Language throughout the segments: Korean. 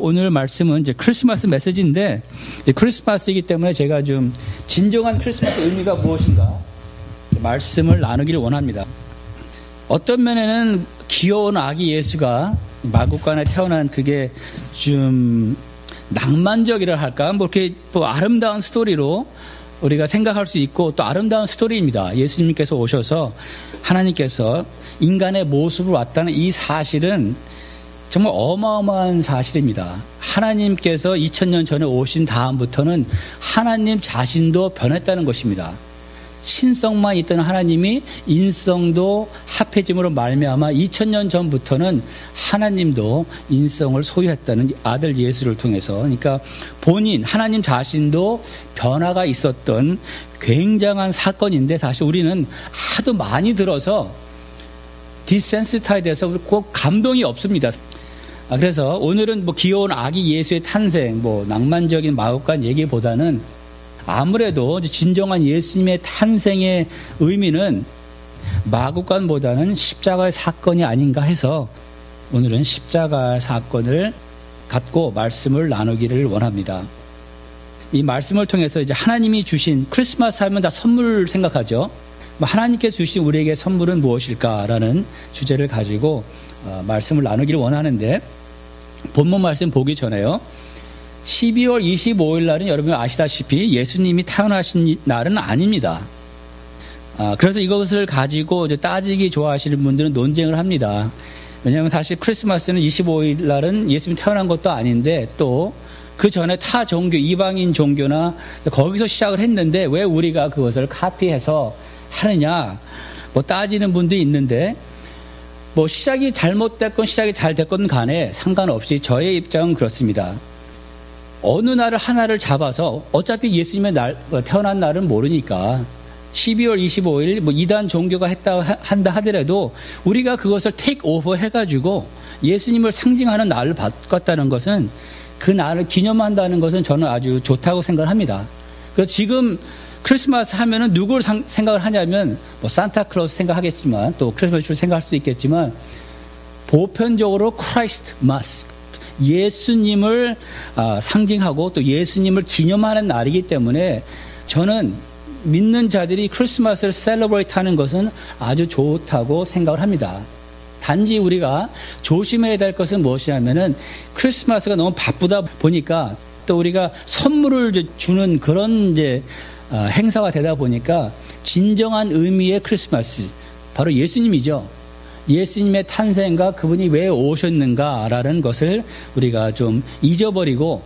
오늘 말씀은 이제 크리스마스 메시지인데, 이제 크리스마스이기 때문에 제가 좀 진정한 크리스마스 의미가 무엇인가 말씀을 나누기를 원합니다. 어떤 면에는 귀여운 아기 예수가 마구간에 태어난 그게 좀 낭만적이라 할까? 이렇게 아름다운 스토리로 우리가 생각할 수 있고, 또 아름다운 스토리입니다. 예수님께서 오셔서 하나님께서 인간의 모습으로 왔다는 이 사실은 정말 어마어마한 사실입니다. 하나님께서 2000년 전에 오신 다음부터는 하나님 자신도 변했다는 것입니다. 신성만 있던 하나님이 인성도 합해짐으로 말미암아 2000년 전부터는 하나님도 인성을 소유했다는 아들 예수를 통해서, 그러니까 본인 하나님 자신도 변화가 있었던 굉장한 사건인데, 사실 우리는 하도 많이 들어서 디센시타에 대해서 꼭 감동이 없습니다. 그래서 오늘은 귀여운 아기 예수의 탄생, 낭만적인 마구간 얘기보다는 아무래도 진정한 예수님의 탄생의 의미는 마구간보다는 십자가의 사건이 아닌가 해서 오늘은 십자가의 사건을 갖고 말씀을 나누기를 원합니다. 이 말씀을 통해서 이제 하나님이 주신, 크리스마스 하면 다 선물 생각하죠. 하나님께서 주신 우리에게 선물은 무엇일까라는 주제를 가지고 말씀을 나누기를 원하는데, 본문 말씀 보기 전에요, 12월 25일 날은 여러분이 아시다시피 예수님이 태어나신 날은 아닙니다. 그래서 이것을 가지고 이제 따지기 좋아하시는 분들은 논쟁을 합니다. 왜냐하면 사실 크리스마스는 25일 날은 예수님이 태어난 것도 아닌데, 또 그 전에 타 종교, 이방인 종교나 거기서 시작을 했는데 왜 우리가 그것을 카피해서 하느냐, 따지는 분도 있는데, 시작이 잘못됐건 시작이 잘 됐건 간에 상관없이 저의 입장은 그렇습니다. 어느 날을 하나를 잡아서, 어차피 예수님의 태어난 날은 모르니까 12월 25일 이단 종교가 한다 하더라도 우리가 그것을 테이크 오버 해가지고 예수님을 상징하는 날을 바꿨다는 것은, 그 날을 기념한다는 것은 저는 아주 좋다고 생각을 합니다. 그래서 지금 크리스마스 하면은 누구를 생각을 하냐면, 산타클로스 생각하겠지만, 또 크리스마스를 생각할 수도 있겠지만, 보편적으로 크라이스트 마스, 예수님을 상징하고 또 예수님을 기념하는 날이기 때문에 저는 믿는 자들이 크리스마스를 셀러브레이트 하는 것은 아주 좋다고 생각을 합니다. 단지 우리가 조심해야 될 것은 무엇이냐면은, 크리스마스가 너무 바쁘다 보니까, 또 우리가 선물을 주는 그런 행사가 되다 보니까 진정한 의미의 크리스마스, 바로 예수님이죠. 예수님의 탄생과 그분이 왜 오셨는가라는 것을 우리가 좀 잊어버리고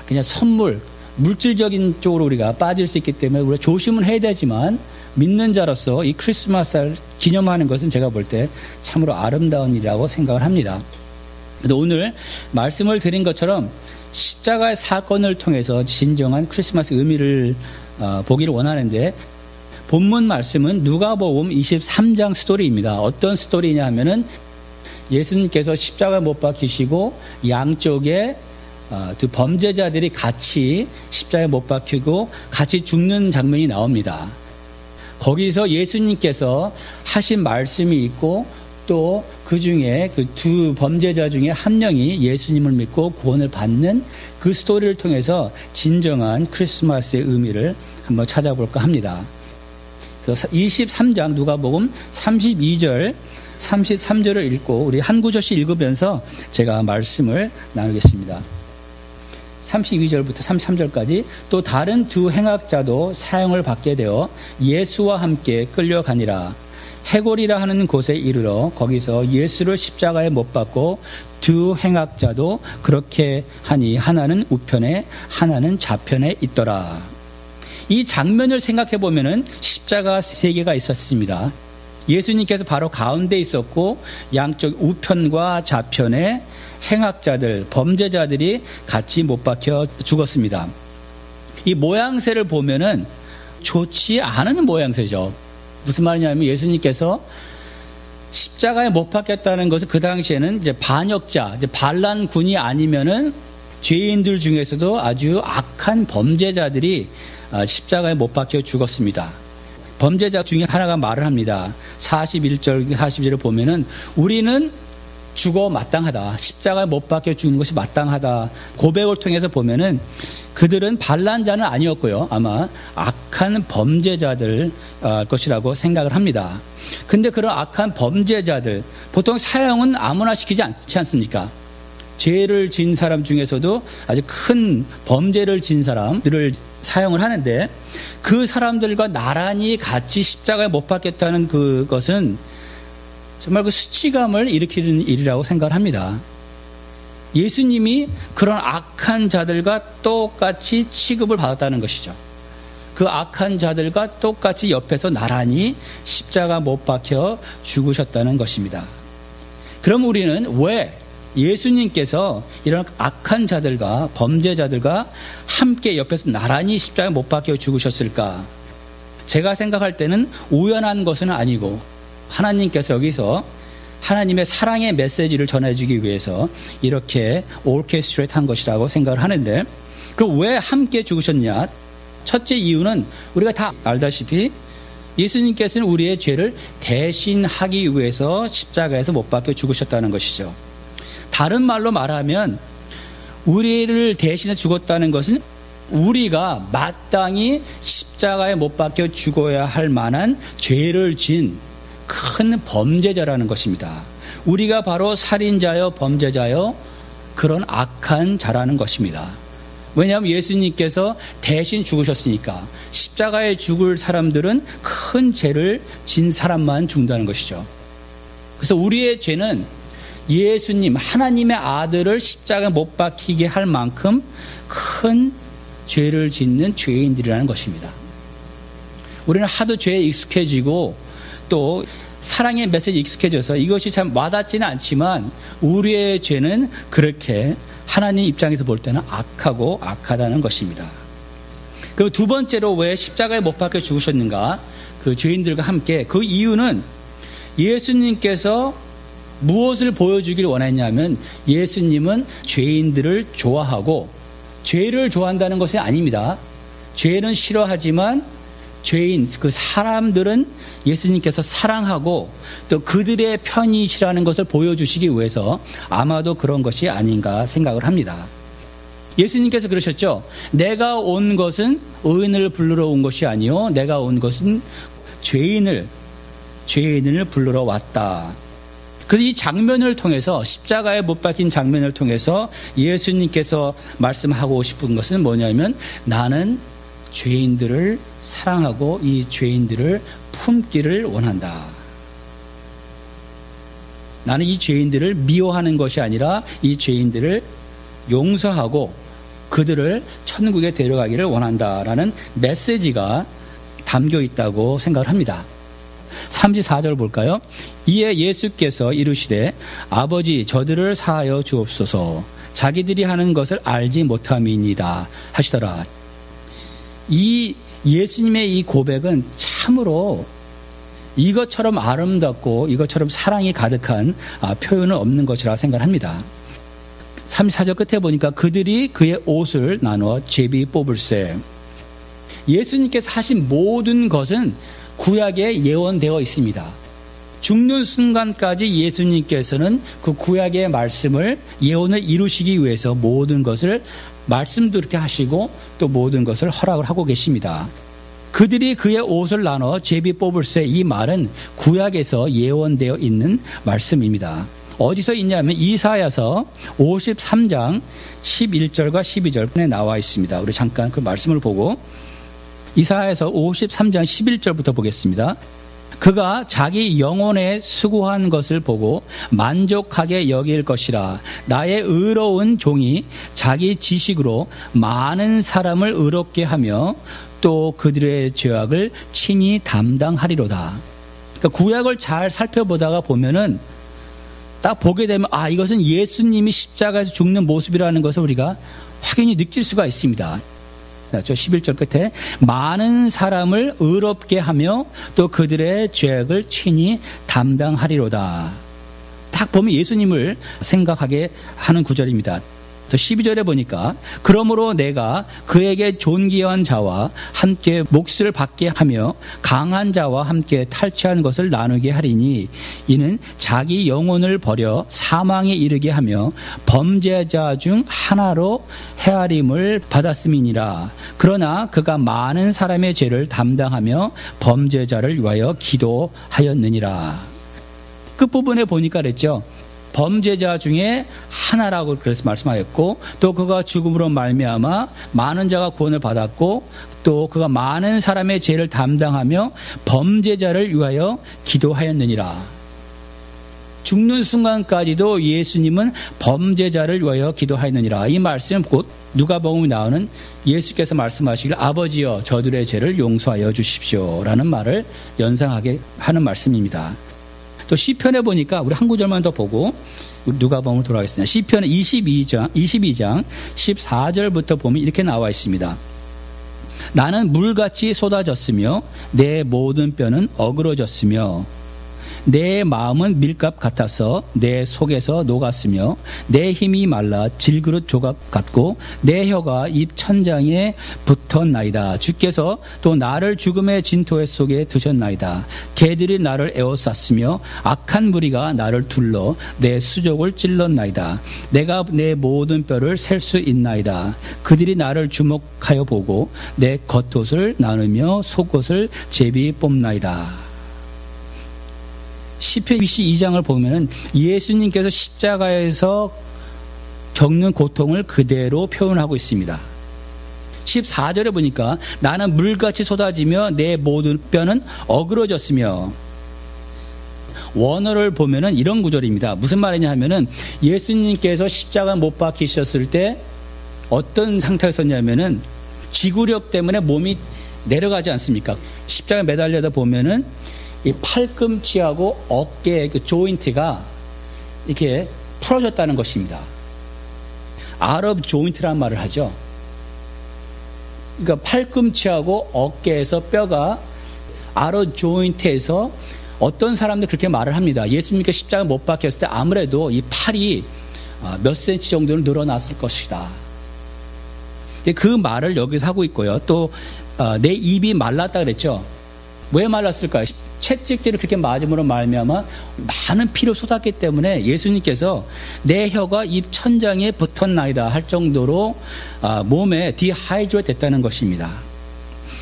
그냥 선물, 물질적인 쪽으로 우리가 빠질 수 있기 때문에 우리가 조심은 해야 되지만, 믿는 자로서 이 크리스마스를 기념하는 것은 제가 볼 때 참으로 아름다운 일이라고 생각을 합니다. 그런데 오늘 말씀을 드린 것처럼 십자가의 사건을 통해서 진정한 크리스마스 의미를 보기를 원하는데, 본문 말씀은 누가복음 23장 스토리입니다. 어떤 스토리냐 하면은, 예수님께서 십자가에 못 박히시고 양쪽에 두 범죄자들이 같이 십자가에 못 박히고 같이 죽는 장면이 나옵니다. 거기서 예수님께서 하신 말씀이 있고, 또 그 중에 그 두 범죄자 중에 한 명이 예수님을 믿고 구원을 받는 그 스토리를 통해서 진정한 크리스마스의 의미를 한번 찾아볼까 합니다. 그래서 23장 누가복음 32절 33절을 읽고 우리 한 구절씩 읽으면서 제가 말씀을 나누겠습니다. 32절부터 33절까지. 또 다른 두 행악자도 사형을 받게 되어 예수와 함께 끌려가니라. 해골이라 하는 곳에 이르러 거기서 예수를 십자가에 못 박고 두 행악자도 그렇게 하니 하나는 우편에 하나는 좌편에 있더라. 이 장면을 생각해 보면은 십자가 세 개가 있었습니다. 예수님께서 바로 가운데 있었고, 양쪽 우편과 좌편에 행악자들, 범죄자들이 같이 못 박혀 죽었습니다. 이 모양새를 보면은 좋지 않은 모양새죠. 무슨 말이냐면, 예수님께서 십자가에 못 박혔다는 것은 그 당시에는 이제 반역자, 이제 반란군이 아니면은 죄인들 중에서도 아주 악한 범죄자들이 십자가에 못 박혀 죽었습니다. 범죄자 중에 하나가 말을 합니다. 41절, 40절을 보면은, 우리는 죽어 마땅하다. 십자가에 못 박혀 죽는 것이 마땅하다. 고백을 통해서 보면은 그들은 반란자는 아니었고요. 아마 악한 범죄자들 것이라고 생각을 합니다. 근데 그런 악한 범죄자들, 보통 사형은 아무나 시키지 않지 않습니까? 죄를 진 사람 중에서도 아주 큰 범죄를 진 사람들을 사형을 하는데 그 사람들과 나란히 같이 십자가에 못 박겠다는 그것은 정말 그 수치감을 일으키는 일이라고 생각을 합니다. 예수님이 그런 악한 자들과 똑같이 취급을 받았다는 것이죠. 그 악한 자들과 똑같이 옆에서 나란히 십자가 못 박혀 죽으셨다는 것입니다. 그럼 우리는 왜 예수님께서 이런 악한 자들과 범죄자들과 함께 옆에서 나란히 십자가에 못 박혀 죽으셨을까? 제가 생각할 때는 우연한 것은 아니고 하나님께서 여기서 하나님의 사랑의 메시지를 전해주기 위해서 이렇게 오케스트레이트 한 것이라고 생각을 하는데, 그럼 왜 함께 죽으셨냐? 첫째 이유는 우리가 다 알다시피 예수님께서는 우리의 죄를 대신하기 위해서 십자가에서 못 박혀 죽으셨다는 것이죠. 다른 말로 말하면 우리를 대신해 죽었다는 것은 우리가 마땅히 십자가에 못 박혀 죽어야 할 만한 죄를 진 큰 범죄자라는 것입니다. 우리가 바로 살인자여 범죄자여 그런 악한 자라는 것입니다. 왜냐하면 예수님께서 대신 죽으셨으니까 십자가에 죽을 사람들은 큰 죄를 진 사람만 죽는다는 것이죠. 그래서 우리의 죄는 예수님 하나님의 아들을 십자가에 못 박히게 할 만큼 큰 죄를 짓는 죄인들이라는 것입니다. 우리는 하도 죄에 익숙해지고 또 사랑의 메시지에 익숙해져서 이것이 참 와닿지는 않지만 우리의 죄는 그렇게 하나님 입장에서 볼 때는 악하고 악하다는 것입니다. 그리고 두 번째로 왜 십자가에 못 박혀 죽으셨는가? 그 죄인들과 함께 그 이유는 예수님께서 무엇을 보여주길 원했냐면 예수님은 죄인들을 좋아하고 죄를 좋아한다는 것이 아닙니다. 죄는 싫어하지만 죄인, 그 사람들은 예수님께서 사랑하고 또 그들의 편이시라는 것을 보여주시기 위해서 아마도 그런 것이 아닌가 생각을 합니다. 예수님께서 그러셨죠. 내가 온 것은 의인을 부르러 온 것이 아니요 내가 온 것은 죄인을 부르러 왔다. 그래서 이 장면을 통해서 십자가에 못 박힌 장면을 통해서 예수님께서 말씀하고 싶은 것은 뭐냐면 나는 죄인들을 사랑하고 이 죄인들을 품기를 원한다. 나는 이 죄인들을 미워하는 것이 아니라 이 죄인들을 용서하고 그들을 천국에 데려가기를 원한다라는 메시지가 담겨 있다고 생각을 합니다. 34절 볼까요? 이에 예수께서 이르시되 아버지 저들을 사하여 주옵소서 자기들이 하는 것을 알지 못함이니이다 하시더라. 이 예수님의 이 고백은 참으로 이것처럼 아름답고 이것처럼 사랑이 가득한 표현은 없는 것이라 생각합니다. 34절 끝에 보니까 그들이 그의 옷을 나누어 제비 뽑을세. 예수님께서 하신 모든 것은 구약에 예언되어 있습니다. 죽는 순간까지 예수님께서는 그 구약의 말씀을 예언을 이루시기 위해서 모든 것을 말씀도 이렇게 하시고 또 모든 것을 허락을 하고 계십니다. 그들이 그의 옷을 나눠 제비 뽑을세. 이 말은 구약에서 예언되어 있는 말씀입니다. 어디서 있냐면 이사야서 53장 11절과 12절에 나와 있습니다. 우리 잠깐 그 말씀을 보고 이사야서 53장 11절부터 보겠습니다. 그가 자기 영혼에 수고한 것을 보고 만족하게 여길 것이라. 나의 의로운 종이 자기 지식으로 많은 사람을 의롭게 하며 또 그들의 죄악을 친히 담당하리로다. 그러니까 구약을 잘 살펴보다가 보면은 딱 보게 되면 이것은 예수님이 십자가에서 죽는 모습이라는 것을 우리가 확연히 느낄 수가 있습니다. 저 11절 끝에 많은 사람을 의롭게 하며 또 그들의 죄악을 친히 담당하리로다. 딱 보면 예수님을 생각하게 하는 구절입니다. 또 12절에 보니까 그러므로 내가 그에게 존귀한 자와 함께 몫을 받게 하며 강한 자와 함께 탈취한 것을 나누게 하리니 이는 자기 영혼을 버려 사망에 이르게 하며 범죄자 중 하나로 헤아림을 받았음이니라. 그러나 그가 많은 사람의 죄를 담당하며 범죄자를 위하여 기도하였느니라. 끝부분에 보니까 그랬죠. 범죄자 중에 하나라고 그래서 말씀하였고, 또 그가 죽음으로 말미암아 많은 자가 구원을 받았고, 또 그가 많은 사람의 죄를 담당하며 범죄자를 위하여 기도하였느니라. 죽는 순간까지도 예수님은 범죄자를 위하여 기도하였느니라. 이 말씀은 곧 누가복음에 나오는 예수께서 말씀하시길 아버지여 저들의 죄를 용서하여 주십시오라는 말을 연상하게 하는 말씀입니다. 또 시편에 보니까 우리 한 구절만 더 보고 누가복음으로 돌아가겠습니다. 시편 22장 14절부터 보면 이렇게 나와 있습니다. 나는 물같이 쏟아졌으며 내 모든 뼈는 어그러졌으며 내 마음은 밀갑 같아서 내 속에서 녹았으며 내 힘이 말라 질그릇 조각 같고 내 혀가 입 천장에 붙었나이다. 주께서 또 나를 죽음의 진토 속에 두셨나이다. 개들이 나를 에워쌌으며 악한 무리가 나를 둘러 내 수족을 찔렀나이다. 내가 내 모든 뼈를 셀 수 있나이다. 그들이 나를 주목하여 보고 내 겉옷을 나누며 속옷을 제비 뽑나이다. 시편 22장을 보면은 예수님께서 십자가에서 겪는 고통을 그대로 표현하고 있습니다. 14절에 보니까 나는 물같이 쏟아지며 내 모든 뼈는 어그러졌으며, 원어를 보면은 이런 구절입니다. 무슨 말이냐 하면은 예수님께서 십자가 못 박히셨을 때 어떤 상태였었냐면은 지구력 때문에 몸이 내려가지 않습니까? 십자가에 매달려다 보면은 이 팔꿈치하고 어깨의 그 조인트가 이렇게 풀어졌다는 것입니다. 아랍 조인트라는 말을 하죠. 그러니까 팔꿈치하고 어깨에서 뼈가 아랍 조인트에서 어떤 사람들 그렇게 말을 합니다. 예수님께서 십자가 못 박혔을 때 아무래도 이 팔이 몇 센치 정도는 늘어났을 것이다. 그 말을 여기서 하고 있고요. 또 내 입이 말랐다 그랬죠. 왜 말랐을까요? 채찍질을 그렇게 맞음으로 말미암아 많은 피를 쏟았기 때문에 예수님께서 내 혀가 입 천장에 붙었나이다 할 정도로 몸에 디하이드레이트 됐다는 것입니다.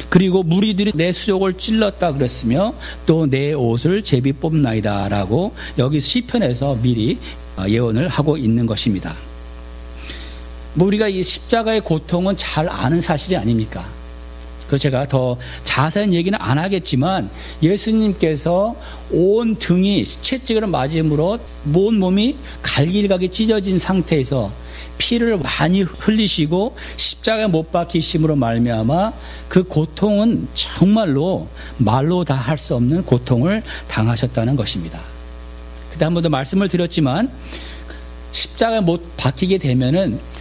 그리고 무리들이 내 수족을 찔렀다 그랬으며 또 내 옷을 제비 뽑나이다 라고 여기 시편에서 미리 예언을 하고 있는 것입니다. 우리가 이 십자가의 고통은 잘 아는 사실이 아닙니까? 제가 더 자세한 얘기는 안 하겠지만 예수님께서 온 등이 채찍을 맞음으로 온 몸이 갈길각이 찢어진 상태에서 피를 많이 흘리시고 십자가에 못 박히심으로 말미암아 그 고통은 정말로 말로 다 할 수 없는 고통을 당하셨다는 것입니다. 그때 한 번 더 말씀을 드렸지만 십자가에 못 박히게 되면은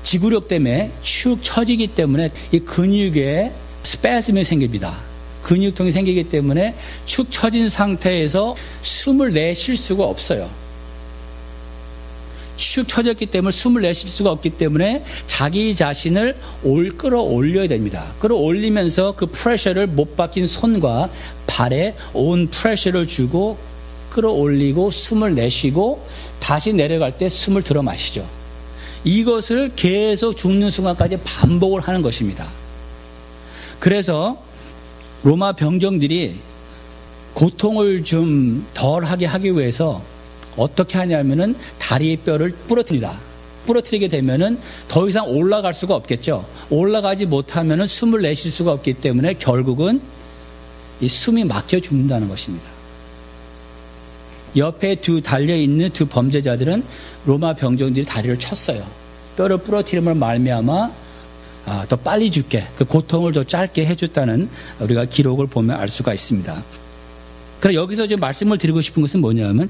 지구력 때문에 축 처지기 때문에 이 근육에 스패즘이 생깁니다. 근육통이 생기기 때문에 축 처진 상태에서 숨을 내쉴 수가 없어요. 축 처졌기 때문에 숨을 내쉴 수가 없기 때문에 자기 자신을 끌어올려야 됩니다. 끌어올리면서 그 프레셔를 못 박힌 손과 발에 온 프레셔를 주고 끌어올리고 숨을 내쉬고 다시 내려갈 때 숨을 들어 마시죠. 이것을 계속 죽는 순간까지 반복을 하는 것입니다. 그래서 로마 병정들이 고통을 좀 덜하게 하기 위해서 어떻게 하냐면은 다리의 뼈를 부러뜨립니다. 부러뜨리게 되면은 더 이상 올라갈 수가 없겠죠. 올라가지 못하면은 숨을 내쉴 수가 없기 때문에 결국은 이 숨이 막혀 죽는다는 것입니다. 옆에 달려있는 두 범죄자들은 로마 병정들이 다리를 쳤어요. 뼈를 부러뜨림을 말미암아 더 빨리 죽게, 그 고통을 더 짧게 해줬다는 우리가 기록을 보면 알 수가 있습니다. 그럼 여기서 지금 말씀을 드리고 싶은 것은 뭐냐면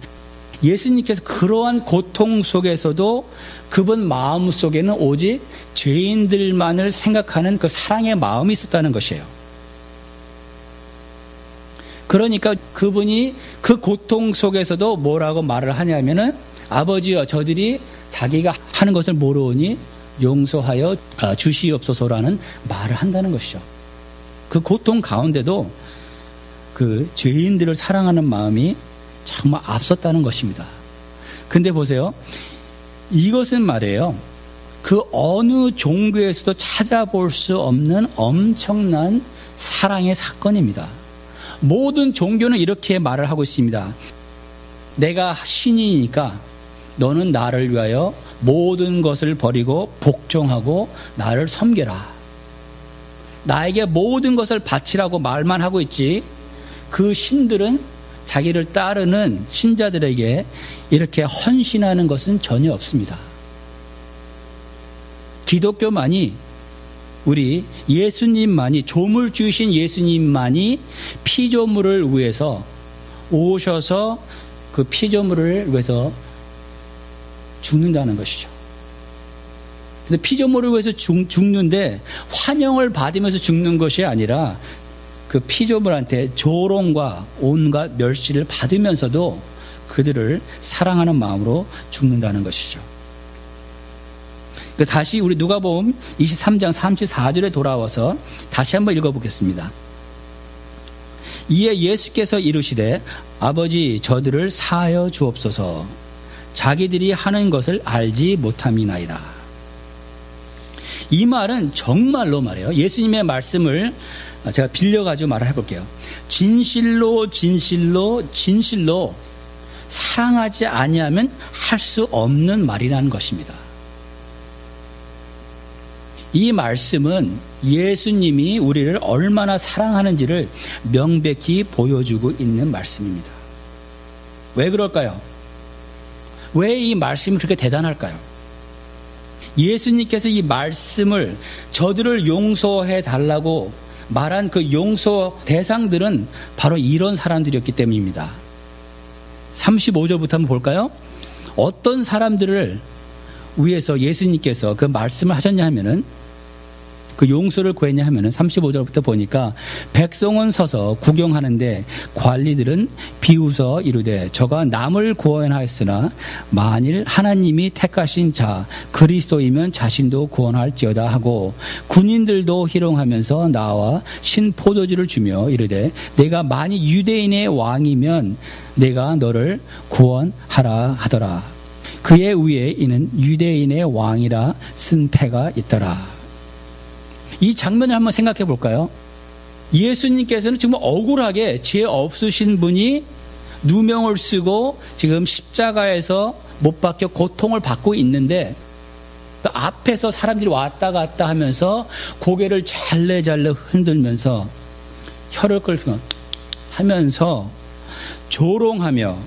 예수님께서 그러한 고통 속에서도 그분 마음 속에는 오직 죄인들만을 생각하는 그 사랑의 마음이 있었다는 것이에요. 그러니까 그분이 그 고통 속에서도 뭐라고 말을 하냐면은 아버지여 저들이 자기가 하는 것을 모르니 용서하여 주시옵소서라는 말을 한다는 것이죠. 그 고통 가운데도 그 죄인들을 사랑하는 마음이 정말 앞섰다는 것입니다. 근데 보세요. 이것은 말이에요. 그 어느 종교에서도 찾아볼 수 없는 엄청난 사랑의 사건입니다. 모든 종교는 이렇게 말을 하고 있습니다. 내가 신이니까 너는 나를 위하여 모든 것을 버리고 복종하고 나를 섬겨라. 나에게 모든 것을 바치라고 말만 하고 있지, 그 신들은 자기를 따르는 신자들에게 이렇게 헌신하는 것은 전혀 없습니다. 기독교만이, 우리 예수님만이, 조물주이신 예수님만이 피조물을 위해서 오셔서 그 피조물을 위해서 죽는다는 것이죠. 근데 피조물을 위해서 죽는데 환영을 받으면서 죽는 것이 아니라 그 피조물한테 조롱과 온갖 멸시를 받으면서도 그들을 사랑하는 마음으로 죽는다는 것이죠. 다시 우리 누가복음 23장 34절에 돌아와서 다시 한번 읽어보겠습니다. 이에 예수께서 이르시되 아버지 저들을 사하여 주옵소서. 자기들이 하는 것을 알지 못함이나이다. 이 말은 정말로 말이에요. 예수님의 말씀을 제가 빌려가지고 말을 해볼게요. 진실로 진실로 진실로 사랑하지 아니하면 할 수 없는 말이라는 것입니다. 이 말씀은 예수님이 우리를 얼마나 사랑하는지를 명백히 보여주고 있는 말씀입니다. 왜 그럴까요? 왜 이 말씀이 그렇게 대단할까요? 예수님께서 이 말씀을 저들을 용서해 달라고 말한 그 용서 대상들은 바로 이런 사람들이었기 때문입니다. 35절부터 한번 볼까요? 어떤 사람들을 위해서 예수님께서 그 말씀을 하셨냐 하면은, 그 용서를 구했냐 하면은 35절부터 보니까 백성은 서서 구경하는데 관리들은 비웃어 이르되 저가 남을 구원하였으나 만일 하나님이 택하신 자 그리스도이면 자신도 구원할지어다 하고, 군인들도 희롱하면서 나와 신포도주를 주며 이르되 내가 만일 유대인의 왕이면 내가 너를 구원하라 하더라. 그의 위에 이는 유대인의 왕이라 쓴 패가 있더라. 이 장면을 한번 생각해 볼까요? 예수님께서는 정말 억울하게 죄 없으신 분이 누명을 쓰고 지금 십자가에서 못 박혀 고통을 받고 있는데, 그 앞에서 사람들이 왔다 갔다 하면서 고개를 잘래잘래 흔들면서 혀를 끌며 하면서 조롱하며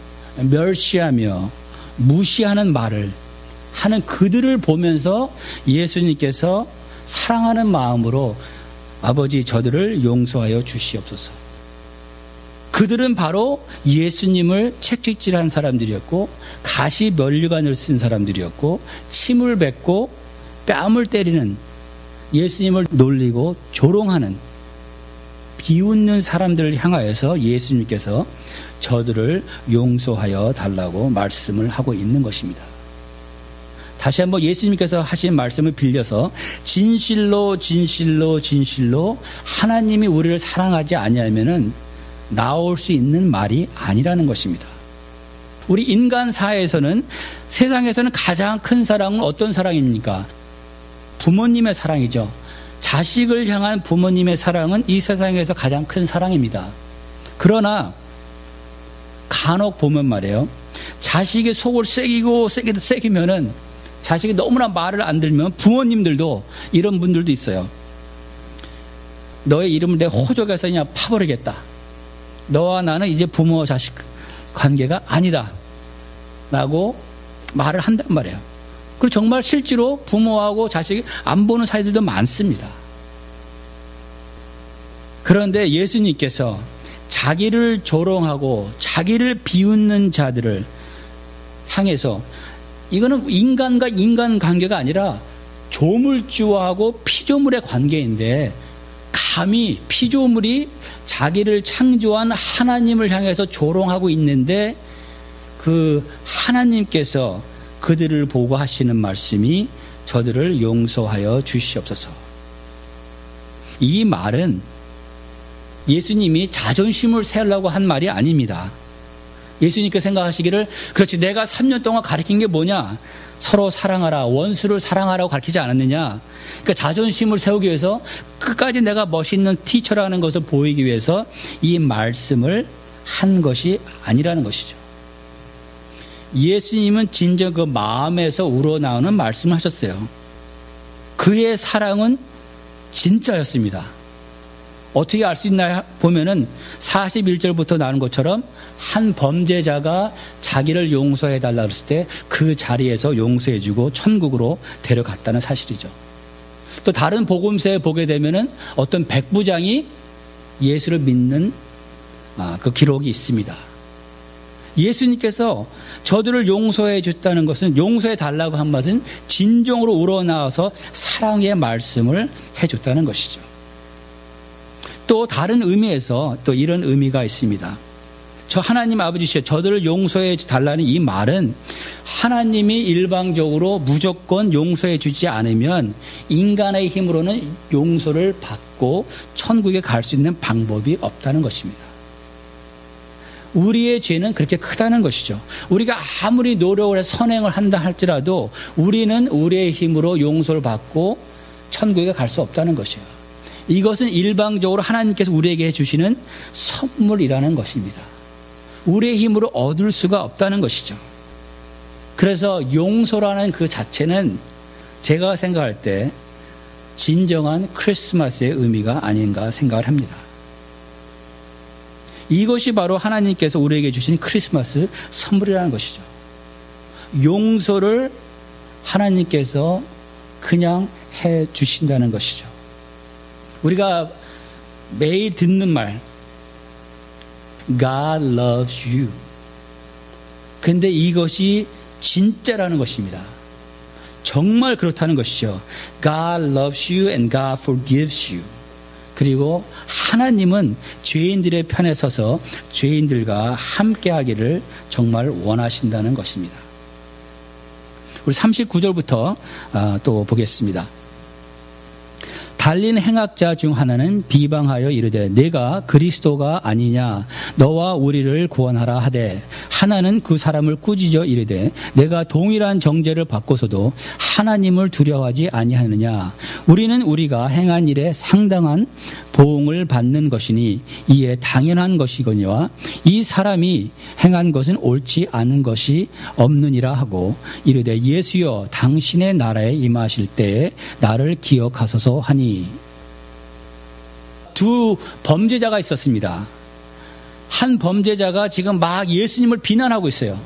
멸시하며 무시하는 말을 하는 그들을 보면서 예수님께서 사랑하는 마음으로 아버지 저들을 용서하여 주시옵소서. 그들은 바로 예수님을 채찍질한 사람들이었고 가시 면류관을 쓴 사람들이었고 침을 뱉고 뺨을 때리는, 예수님을 놀리고 조롱하는, 비웃는 사람들을 향하여서 예수님께서 저들을 용서하여 달라고 말씀을 하고 있는 것입니다. 다시 한번 예수님께서 하신 말씀을 빌려서 진실로 진실로 진실로 하나님이 우리를 사랑하지 아니하면은 나올 수 있는 말이 아니라는 것입니다. 우리 인간 사회에서는, 세상에서는 가장 큰 사랑은 어떤 사랑입니까? 부모님의 사랑이죠. 자식을 향한 부모님의 사랑은 이 세상에서 가장 큰 사랑입니다. 그러나 간혹 보면 말이에요, 자식의 속을 새기면은, 자식이 너무나 말을 안 들으면 부모님들도 이런 분들도 있어요. 너의 이름을 내 호적에서 그냥 파버리겠다. 너와 나는 이제 부모 자식 관계가 아니다 라고 말을 한단 말이에요. 그리고 정말 실제로 부모하고 자식이 안 보는 사이들도 많습니다. 그런데 예수님께서 자기를 조롱하고 자기를 비웃는 자들을 향해서, 이거는 인간과 인간 관계가 아니라 조물주하고 피조물의 관계인데, 감히 피조물이 자기를 창조한 하나님을 향해서 조롱하고 있는데, 그 하나님께서 그들을 보고 하시는 말씀이 저들을 용서하여 주시옵소서. 이 말은 예수님이 자존심을 세우려고 한 말이 아닙니다. 예수님께 생각하시기를 그렇지 내가 3년 동안 가르친 게 뭐냐? 서로 사랑하라, 원수를 사랑하라고 가르치지 않았느냐? 그러니까 자존심을 세우기 위해서 끝까지 내가 멋있는 티처라는 것을 보이기 위해서 이 말씀을 한 것이 아니라는 것이죠. 예수님은 진정 그 마음에서 우러나오는 말씀을 하셨어요. 그의 사랑은 진짜였습니다. 어떻게 알 수 있나 보면은 41절부터 나오는 것처럼 한 범죄자가 자기를 용서해달라 그랬을 때 그 자리에서 용서해주고 천국으로 데려갔다는 사실이죠. 또 다른 복음서에 보게 되면은 어떤 백부장이 예수를 믿는 그 기록이 있습니다. 예수님께서 저들을 용서해 줬다는 것은 용서해 달라고 한 것은 진정으로 우러나와서 사랑의 말씀을 해줬다는 것이죠. 또 다른 의미에서 또 이런 의미가 있습니다. 저 하나님 아버지시여 저들을 용서해 달라는 이 말은 하나님이 일방적으로 무조건 용서해 주지 않으면 인간의 힘으로는 용서를 받고 천국에 갈 수 있는 방법이 없다는 것입니다. 우리의 죄는 그렇게 크다는 것이죠. 우리가 아무리 노력을 해서 선행을 한다 할지라도 우리는 우리의 힘으로 용서를 받고 천국에 갈 수 없다는 것이에요. 이것은 일방적으로 하나님께서 우리에게 해주시는 선물이라는 것입니다. 우리의 힘으로 얻을 수가 없다는 것이죠. 그래서 용서라는 그 자체는 제가 생각할 때 진정한 크리스마스의 의미가 아닌가 생각을 합니다. 이것이 바로 하나님께서 우리에게 주신 크리스마스 선물이라는 것이죠. 용서를 하나님께서 그냥 해 주신다는 것이죠. 우리가 매일 듣는 말 God loves you. 근데 이것이 진짜라는 것입니다. 정말 그렇다는 것이죠. God loves you and God forgives you. 그리고 하나님은 죄인들의 편에 서서 죄인들과 함께하기를 정말 원하신다는 것입니다. 우리 39절부터 또 보겠습니다. 달린 행악자 중 하나는 비방하여 이르되 내가 그리스도가 아니냐 너와 우리를 구원하라 하되 하나는 그 사람을 꾸짖어 이르되 내가 동일한 정죄를 받고서도 하나님을 두려워하지 아니하느냐 우리는 우리가 행한 일에 상당한 보응을 받는 것이니 이에 당연한 것이거니와 이 사람이 행한 것은 옳지 않은 것이 없느니라 하고 이르되 예수여 당신의 나라에 임하실 때에 나를 기억하소서 하니. 두 범죄자가 있었습니다. 한 범죄자가 지금 막 예수님을 비난하고 있어요.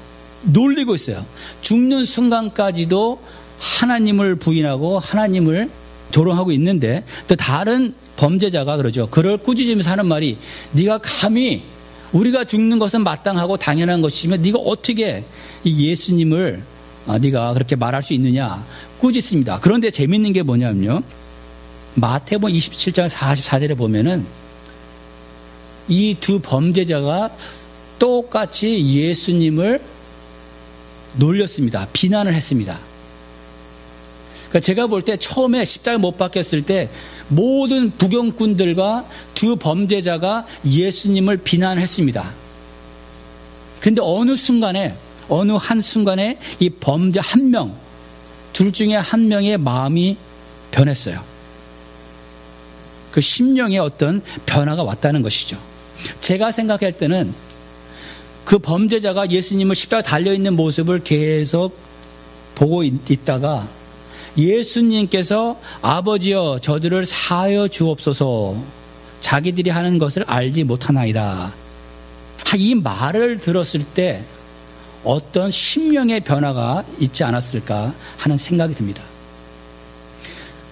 놀리고 있어요. 죽는 순간까지도 하나님을 부인하고 하나님을 조롱하고 있는데 또 다른 범죄자가 그러죠. 그를 꾸짖으면서 하는 말이 네가 감히 우리가 죽는 것은 마땅하고 당연한 것이면 네가 어떻게 이 예수님을 네가 그렇게 말할 수 있느냐 꾸짖습니다. 그런데 재밌는 게 뭐냐면요. 마태복음 27장 44절에 보면은 이 두 범죄자가 똑같이 예수님을 놀렸습니다. 비난을 했습니다. 그러니까 제가 볼 때 처음에 십자가 못 박혔을 때 모든 부경꾼들과 두 범죄자가 예수님을 비난했습니다. 그런데 어느 한 순간에 이 범죄 한 명, 둘 중에 한 명의 마음이 변했어요. 그 심령에 어떤 변화가 왔다는 것이죠. 제가 생각할 때는 그 범죄자가 예수님을 십자가에 달려있는 모습을 계속 보고 있다가 예수님께서 아버지여 저들을 사하여 주옵소서 자기들이 하는 것을 알지 못하나이다. 이 말을 들었을 때 어떤 심령의 변화가 있지 않았을까 하는 생각이 듭니다.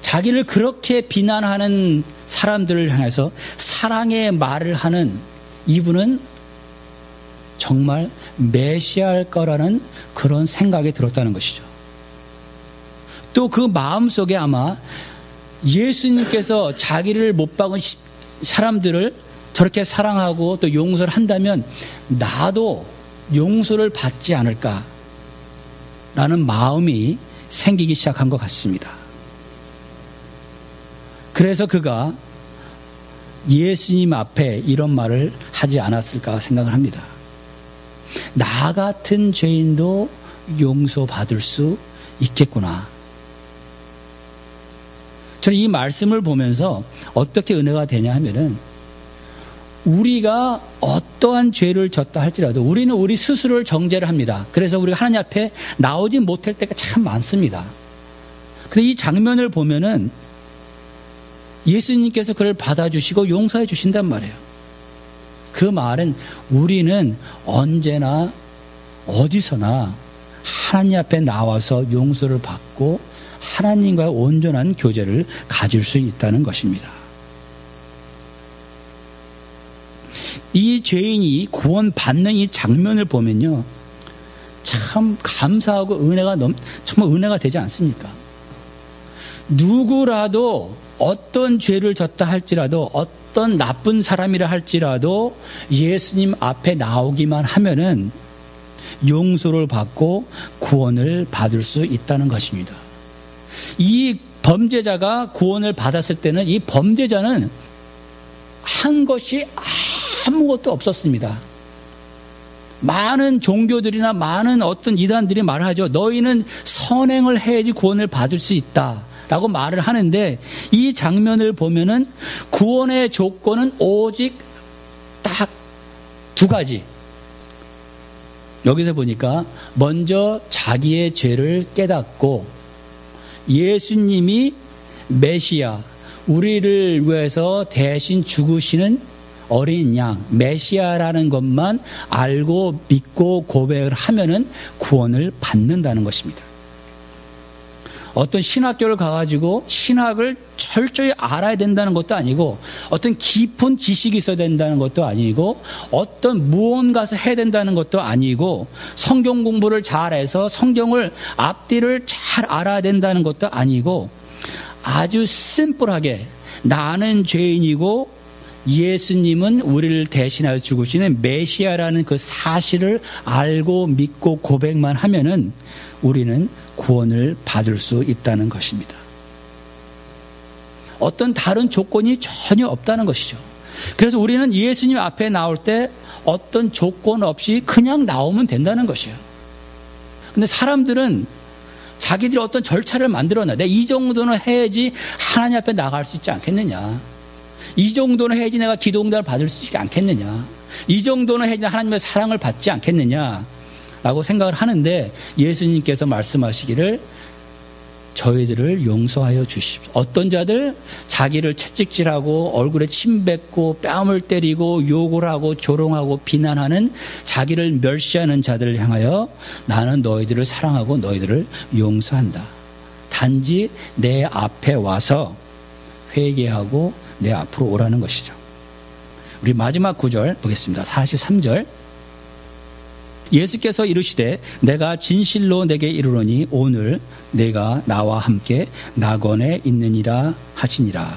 자기를 그렇게 비난하는 사람들을 향해서 사랑의 말을 하는 이분은 정말 메시아일 거라는 그런 생각이 들었다는 것이죠. 또 그 마음속에 아마 예수님께서 자기를 못 박은 사람들을 저렇게 사랑하고 또 용서를 한다면 나도 용서를 받지 않을까. 라는 마음이 생기기 시작한 것 같습니다. 그래서 그가 예수님 앞에 이런 말을 하지 않았을까 생각을 합니다. 나 같은 죄인도 용서받을 수 있겠구나. 저는 이 말씀을 보면서 어떻게 은혜가 되냐 하면은 우리가 어떠한 죄를 졌다 할지라도 우리는 우리 스스로를 정죄를 합니다. 그래서 우리가 하나님 앞에 나오지 못할 때가 참 많습니다. 근데 이 장면을 보면은 예수님께서 그를 받아주시고 용서해 주신단 말이에요. 그 말은 우리는 언제나 어디서나 하나님 앞에 나와서 용서를 받고 하나님과의 온전한 교제를 가질 수 있다는 것입니다. 이 죄인이 구원받는 이 장면을 보면요, 참 감사하고 정말 은혜가 되지 않습니까? 누구라도 어떤 죄를 졌다 할지라도 어떤 나쁜 사람이라 할지라도 예수님 앞에 나오기만 하면은 용서를 받고 구원을 받을 수 있다는 것입니다. 이 범죄자가 구원을 받았을 때는 이 범죄자는 한 것이 아무것도 없었습니다. 많은 종교들이나 많은 어떤 이단들이 말하죠. 너희는 선행을 해야지 구원을 받을 수 있다 라고 말을 하는데, 이 장면을 보면은 구원의 조건은 오직 딱 두 가지. 여기서 보니까 먼저 자기의 죄를 깨닫고 예수님이 메시아, 우리를 위해서 대신 죽으시는 어린 양, 메시아라는 것만 알고 믿고 고백을 하면은 구원을 받는다는 것입니다. 어떤 신학교를 가가지고 신학을 철저히 알아야 된다는 것도 아니고, 어떤 깊은 지식이 있어야 된다는 것도 아니고, 어떤 무언가를 해야 된다는 것도 아니고, 성경 공부를 잘해서 성경을 앞뒤를 잘 알아야 된다는 것도 아니고, 아주 심플하게 나는 죄인이고 예수님은 우리를 대신하여 죽으시는 메시아라는 그 사실을 알고 믿고 고백만 하면은 우리는 구원을 받을 수 있다는 것입니다. 어떤 다른 조건이 전혀 없다는 것이죠. 그래서 우리는 예수님 앞에 나올 때 어떤 조건 없이 그냥 나오면 된다는 것이에요. 근데 사람들은 자기들이 어떤 절차를 만들어놔. 내가 이 정도는 해야지 하나님 앞에 나갈 수 있지 않겠느냐. 이 정도는 해야지 내가 기도응답을 받을 수 있지 않겠느냐. 이 정도는 해야지 하나님의 사랑을 받지 않겠느냐 라고 생각을 하는데, 예수님께서 말씀하시기를 저희들을 용서하여 주십시오. 어떤 자들 자기를 채찍질하고 얼굴에 침 뱉고 뺨을 때리고 욕을 하고 조롱하고 비난하는, 자기를 멸시하는 자들을 향하여 나는 너희들을 사랑하고 너희들을 용서한다. 단지 내 앞에 와서 회개하고 내 앞으로 오라는 것이죠. 우리 마지막 구절 보겠습니다. 43절. 예수께서 이르시되 내가 진실로 내게 이르노니 오늘 내가 나와 함께 낙원에 있느니라 하시니라.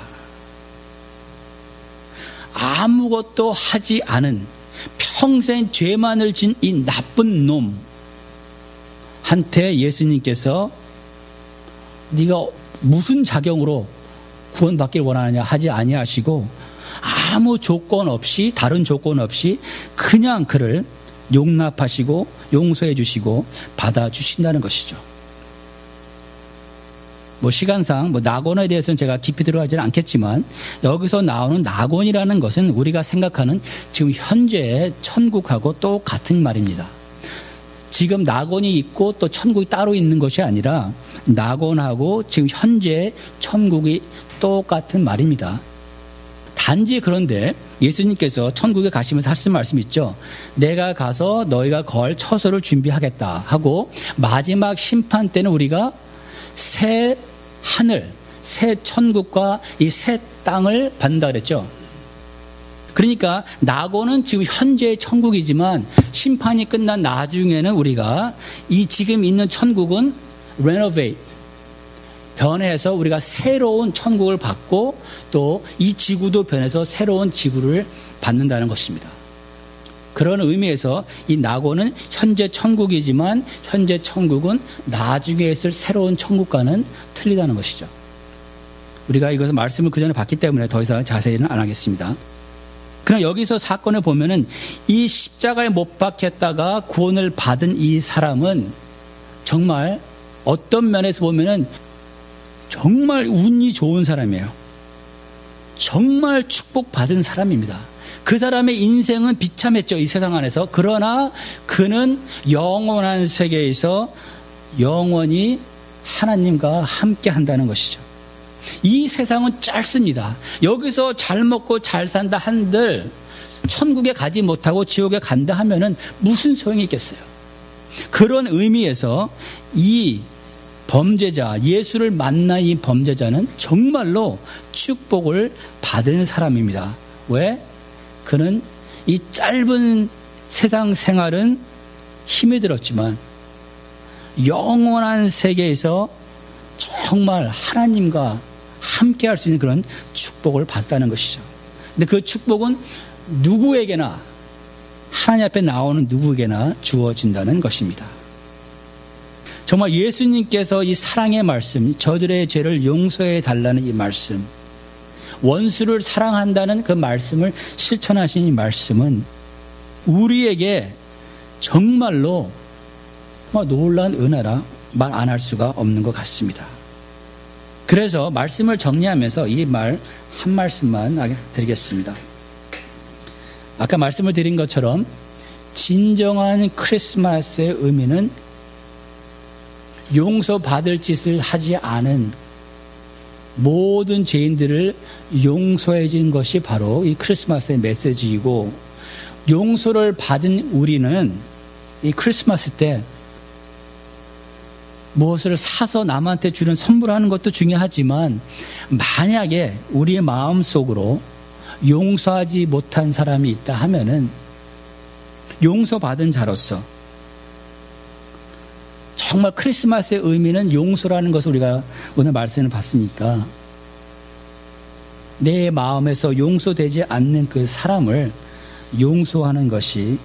아무것도 하지 않은 평생 죄만을 진 이 나쁜 놈한테 예수님께서 네가 무슨 자격으로 구원받길 원하느냐 하지 아니하시고, 아무 조건 없이, 다른 조건 없이 그냥 그를 용납하시고 용서해 주시고 받아주신다는 것이죠. 시간상 낙원에 대해서는 제가 깊이 들어가지는 않겠지만, 여기서 나오는 낙원이라는 것은 우리가 생각하는 지금 현재의 천국하고 똑같은 말입니다. 지금 낙원이 있고 또 천국이 따로 있는 것이 아니라 낙원하고 지금 현재의 천국이 똑같은 말입니다. 단지 그런데 예수님께서 천국에 가시면서 하신 말씀 있죠. 내가 가서 너희가 거할 처소를 준비하겠다 하고, 마지막 심판 때는 우리가 새 하늘, 새 천국과 이 새 땅을 받는다 그랬죠. 그러니까 낙원은 지금 현재의 천국이지만 심판이 끝난 나중에는 우리가 이 지금 있는 천국은 renovate, 변해서 우리가 새로운 천국을 받고 또 이 지구도 변해서 새로운 지구를 받는다는 것입니다. 그런 의미에서 이 낙원은 현재 천국이지만 현재 천국은 나중에 있을 새로운 천국과는 틀리다는 것이죠. 우리가 이것을 말씀을 그 전에 봤기 때문에 더 이상 자세히는 안 하겠습니다. 그럼 여기서 사건을 보면은 이 십자가에 못 박혔다가 구원을 받은 이 사람은 정말 어떤 면에서 보면은 정말 운이 좋은 사람이에요. 정말 축복받은 사람입니다. 그 사람의 인생은 비참했죠, 이 세상 안에서. 그러나 그는 영원한 세계에서 영원히 하나님과 함께 한다는 것이죠. 이 세상은 짧습니다. 여기서 잘 먹고 잘 산다 한들 천국에 가지 못하고 지옥에 간다 하면은 무슨 소용이 있겠어요. 그런 의미에서 이 범죄자, 예수를 만난 이 범죄자는 정말로 축복을 받은 사람입니다. 왜? 그는 이 짧은 세상 생활은 힘이 들었지만 영원한 세계에서 정말 하나님과 함께 할 수 있는 그런 축복을 받았다는 것이죠. 근데 그 축복은 누구에게나, 하나님 앞에 나오는 누구에게나 주어진다는 것입니다. 정말 예수님께서 이 사랑의 말씀, 저들의 죄를 용서해 달라는 이 말씀, 원수를 사랑한다는 그 말씀을 실천하신 이 말씀은 우리에게 정말로 놀라운 은혜라 말 안 할 수가 없는 것 같습니다. 그래서 말씀을 정리하면서 이 말 한 말씀만 드리겠습니다. 아까 말씀을 드린 것처럼 진정한 크리스마스의 의미는 용서받을 짓을 하지 않은 모든 죄인들을 용서해 준 것이 바로 이 크리스마스의 메시지이고, 용서를 받은 우리는 이 크리스마스 때 무엇을 사서 남한테 주는 선물하는 것도 중요하지만, 만약에 우리의 마음속으로 용서하지 못한 사람이 있다 하면은 용서받은 자로서 정말 크리스마스의 의미는 용서라는 것을 우리가 오늘 말씀을 봤으니까 내 마음에서 용서되지 않는 그 사람을 용서하는 것이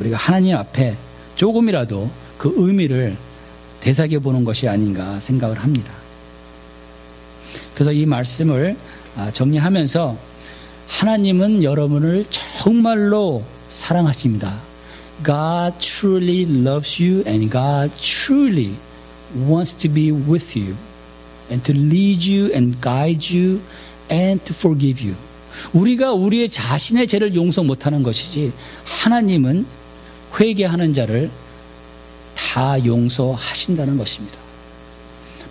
우리가 하나님 앞에 조금이라도 그 의미를 되새겨 보는 것이 아닌가 생각을 합니다. 그래서 이 말씀을 정리하면서 하나님은 여러분을 정말로 사랑하십니다. God truly loves you and God truly wants to be with you and to lead you and guide you and to forgive you. 우리가 우리의 자신의 죄를 용서 못하는 것이지 하나님은 회개하는 자를 다 용서하신다는 것입니다.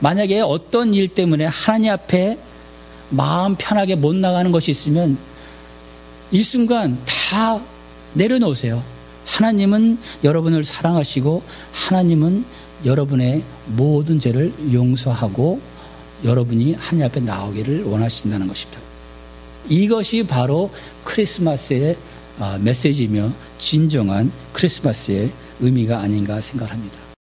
만약에 어떤 일 때문에 하나님 앞에 마음 편하게 못 나가는 것이 있으면 이 순간 다 내려놓으세요. 하나님은 여러분을 사랑하시고 하나님은 여러분의 모든 죄를 용서하고 여러분이 하나님 앞에 나오기를 원하신다는 것입니다. 이것이 바로 크리스마스의 메시지이며 진정한 크리스마스의 의미가 아닌가 생각합니다.